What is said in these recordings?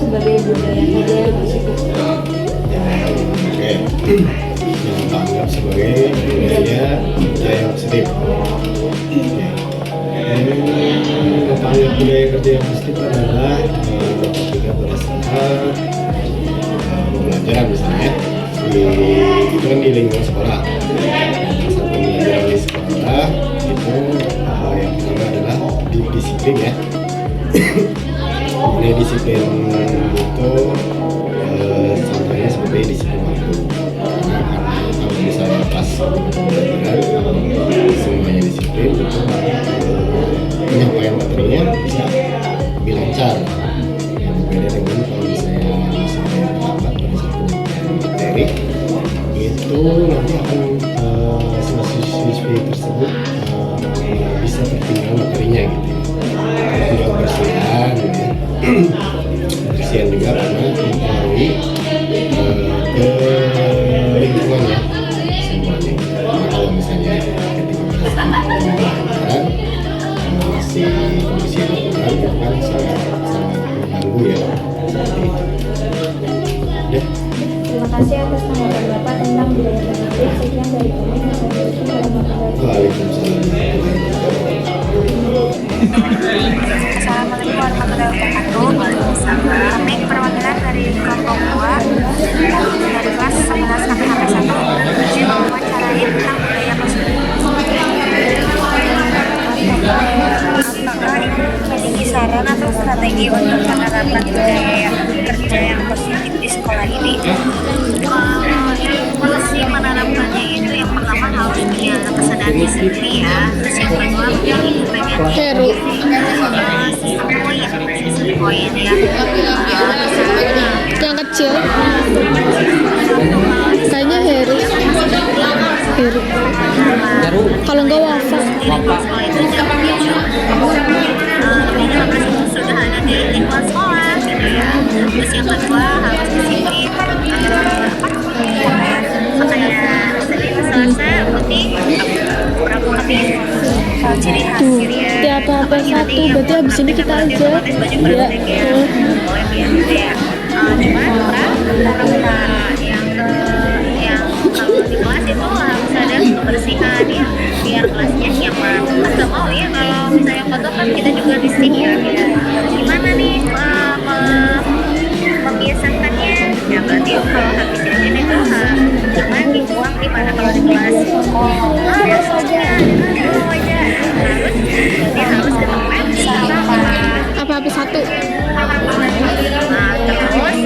sebagai budaya saja yang positif. Oke, yang kita anggap sebagai budaya yang positif. Tentang budaya kerja yang positif adalah ketika pada saat pembelajaran misalnya itu kan di lingkungan sekolah. Saat pembelajaran di sekolah itu yang pertama adalah disiplin ya. Ini disiplin itu contohnya seperti disiplin waktu. Kalau misalnya pas pembelajaran semuanya disiplin, itu penyampaian materinya bisa lebih lancar. Yang berbeda dengan kalau misalnya terlambat pada saat penyampaian materi, itu nanti akan siswa-siswi tersebut bisa tertinggal materinya gitu. Tertinggal persiapan, gitu ya. Persiapan juga karena mempengaruhi ke lingkungannya semuanya. Kalau misalnya ketika pembelajaran masih kondisi lingkungan itu kan sangat mengganggu ya seperti itu. Ya. Terima kasih atas tanggapan Bapak tentang budaya positif. Sekian dari kami. Assalamualaikum warahmatullahi wabarakatuh. Waalaikumsalam. Assalamualaikum warahmatullahi wabarakatuh. Kami perwakilan dari kelompok 2 dari kelas 11 KPHP 1 mewawancarain tentang budaya positif. Apakah Ibu memiliki saran atau strategi untuk penerapan budaya kerja yang positif di sekolah ini? Sih menerapkannya itu yang pertama harus punya kesadaran sendiri ya. Terus yang kedua pengen sistem poin ya. Yang kecil kayaknya Heru kalau enggak Wafa Sekolah itu jam 7 sudah ada di lingkungan sekolah gitu ya. Terus yang kedua harus disiplin selesai putih berapa habis ciri khas gitu ya. Tiap apa satu berarti habis ini kita aja ya. Cuma yang kalau di kelas itu harus ada kebersihan ya, biar kelasnya nyaman. Kan nggak mau ya kalau misalnya foto kan kita juga risih ya. Gimana nih membiasakannya? Ya berarti kalau habis jajan itu jangan dibuang di mana kalau di kelas. Biasanya aja harus dia harus ke tempat sampah. Apa satu Terus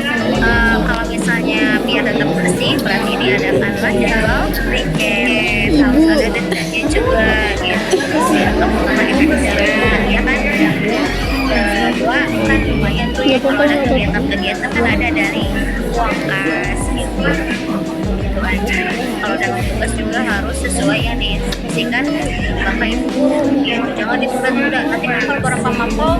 kalau misalnya biar tetap bersih berarti diadakanlah jadwal weekend, harus ada dendanya juga gitu biar teman-teman itu berjalan ya kan. Kedua kan lumayan tuh ya kalau ada kegiatan-kegiatan kan ada dari uang kas gitu aja. Kalau dalam tugas juga harus sesuai yang diinstruksikan Bapak Ibu gitu. Jangan ditunda-tunda, nanti kalau beberapa mampu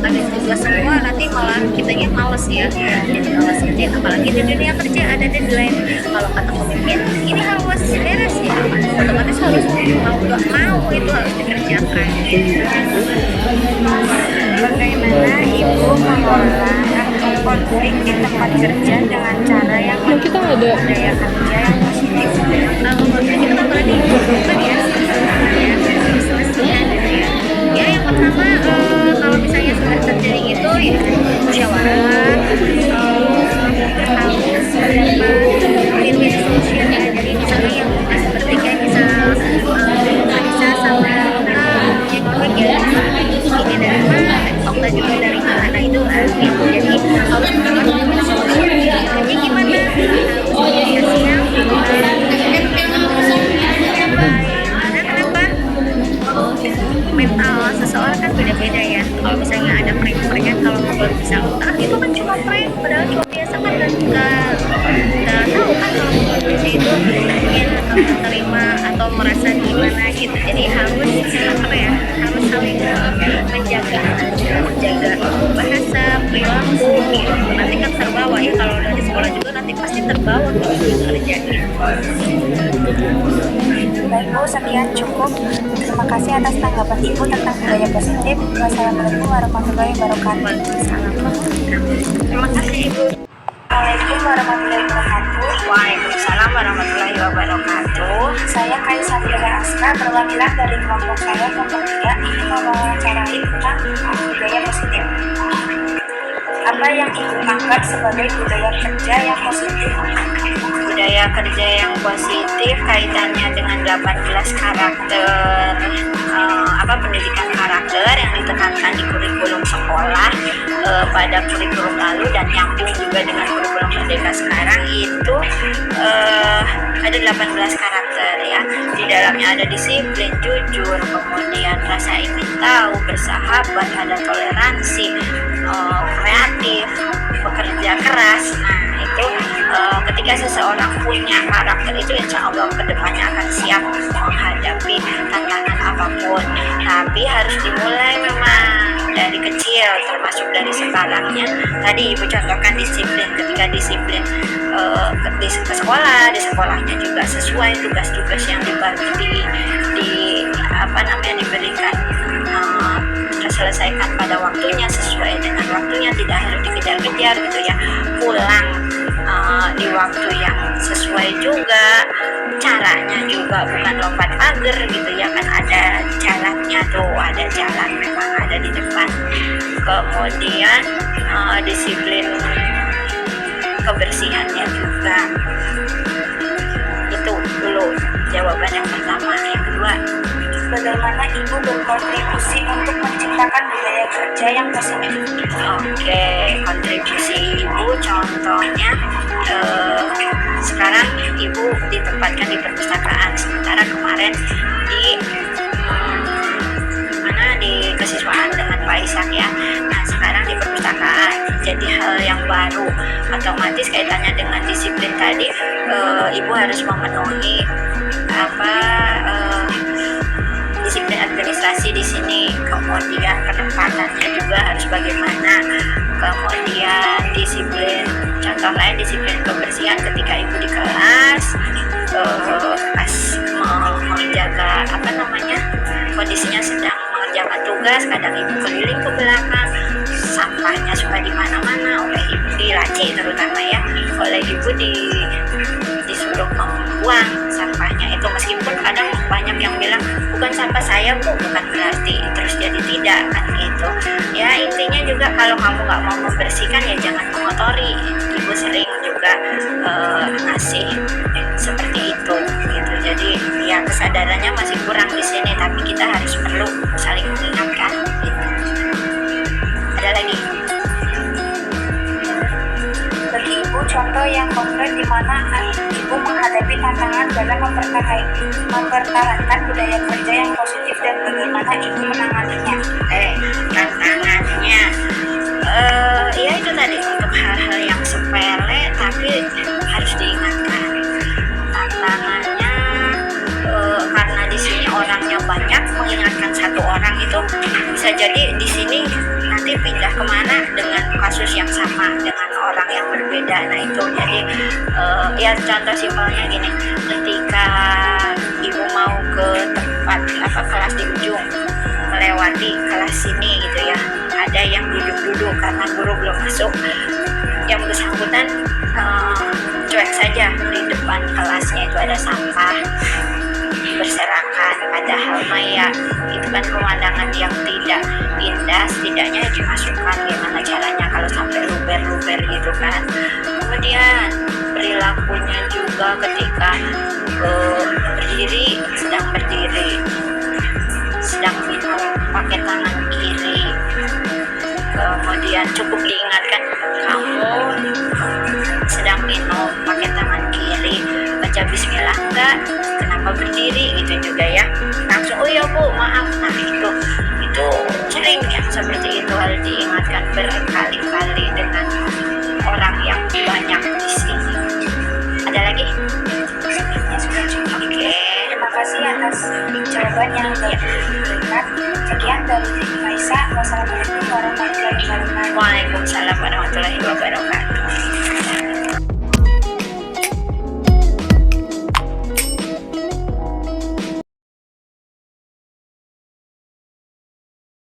ada tugas semua nanti malah kitanya males ya. Jadi males kerja, apalagi di dunia kerja ada deadline. Kalau kata pemimpin ini harus beres ya, otomatis harus mau gak mau itu harus dikerjakan gitu. Bagaimana Ibu mengelola konflik di tempat kerja dengan cara yang kita ada budaya kerja yang positif? Kalau konflik itu berarti bukan ya selesai gitu ya. Ya yang pertama kalau misalnya sudah terjadi itu ya musyawarah, harus terdapat win-win solution ya. Jadi misalnya yang bertiga bisa sama yang konflik ya ini dari mana, Okta juga dari mana itu gitu. Jadi harus mendapat solusi. Jadi gimana? Karena kenapa? Mental seseorang kan beda-beda ya. Kalau misalnya ada prank-prankan kalau ngobrol bisa itu kan cuma prank, padahal cuma biasa kan nggak tahu kan kalau ngobrol itu ingin menerima atau merasa gimana gitu. Jadi harus apa ya? Harus saling menjaga bahasa perilaku gitu. Nanti kan terbawa ya kalau dari sekolah juga nanti pasti terbawa ke kerja. Ibu, sekian cukup. Terima kasih atas tanggapan Ibu tentang budaya positif. Wassalamualaikum warahmatullahi wabarakatuh. Terima kasih Ibu. Assalamualaikum warahmatullahi wabarakatuh. Waalaikumsalam warahmatullahi wabarakatuh. Saya Kaisa Fira Aska, perwakilan dari kelompok saya kelompok 3 ingin mewawancarai tentang budaya positif. Apa yang Ibu anggap sebagai budaya kerja yang positif? Budaya kerja yang positif kaitannya dengan 18 karakter pendidikan karakter yang ditekankan di kurikulum sekolah pada kurikulum lalu dan nyambung juga dengan kurikulum merdeka sekarang itu ada 18 karakter ya. Di dalamnya ada disiplin, jujur, kemudian rasa ingin tahu, bersahabat, ada toleransi, kreatif, bekerja keras. Nah itu ketika seseorang punya karakter itu insya Allah kedepannya akan siap menghadapi tantangan apapun, tapi harus dimulai memang dari kecil, termasuk dari sekarangnya. Tadi Ibu contohkan disiplin, ketika disiplin di sekolah, di sekolahnya juga sesuai tugas-tugas yang diberikan, selesaikan pada waktunya, sesuai dengan waktunya, tidak harus dikejar-kejar gitu ya, pulang di waktu yang sesuai juga, caranya juga bukan lompat pagar gitu ya, kan ada jalannya tuh, ada jalan memang ada di depan. Kemudian disiplin kebersihannya juga. Itu dulu jawaban yang pertama. Yang kedua, Bagaimana Ibu berkontribusi untuk menciptakan budaya kerja yang positif? oke, kontribusi Ibu contohnya sekarang Ibu ditempatkan di perpustakaan, sementara kemarin di kesiswaan dengan Pak Ishak ya. Nah sekarang di perpustakaan, jadi hal yang baru, otomatis kaitannya dengan disiplin tadi. Ibu harus memenuhi disiplin administrasi di sini, kemudian penempatannya juga harus bagaimana, kemudian disiplin, contoh lain disiplin kebersihan ketika Ibu di kelas, pas menjaga kondisinya sedang mengerjakan tugas, kadang Ibu keliling ke belakang, sampahnya suka di mana-mana oleh Ibu, dilaci terutama ya, oleh Ibu disuruh membuang sampahnya itu, meskipun kadang banyak yang bilang bukan sampah saya Bu, bukan berarti terus jadi tidak kan gitu ya. Intinya juga kalau kamu nggak mau membersihkan ya jangan mengotori. Ibu sering juga ngasih seperti itu gitu. Jadi ya kesadarannya masih kurang di sini, tapi kita harus perlu saling mengingatkan gitu. Ada lagi? Bagi Ibu, contoh yang konkret di mana Ibu menghadapi tantangan dalam mempertahankan budaya kerja yang positif dan bagaimana Ibu menanganinya? Tantangannya ya itu tadi, untuk hal-hal yang sepele tapi harus diingatkan. Tantangannya karena di sini orangnya banyak, mengingatkan satu orang itu bisa jadi di sini nanti pindah kemana dengan kasus yang sama dengan orang yang berbeda. Nah itu jadi ya contoh simpelnya gini, ketika Ibu mau ke tempat kelas di ujung, melewati kelas sini gitu ya, ada yang duduk-duduk karena guru belum masuk, yang bersangkutan cuek saja di depan kelasnya itu ada sampah berserakan, ada hal maya, itu kan pemandangan yang tidak indah, setidaknya dimasukkan gimana caranya kalau sampai luber-luber gitu kan. Kemudian perilakunya juga ketika berdiri, sedang minum pakai tangan kiri, kemudian cukup diingatkan kamu sedang minum pakai tangan kiri, baca bismillah enggak, kenapa berdiri gitu juga ya, langsung oh ya Bu maaf. Nah itu sering yang seperti itu harus diingatkan berkali-kali dengan orang yang banyak di sini. Ada lagi? Ya sudah cukup. Oke. Terima kasih atas jawaban yang diberikan. Sekian dari Kaisa. Wassalamualaikum warahmatullahi wabarakatuh. Waalaikumsalam warahmatullahi wabarakatuh.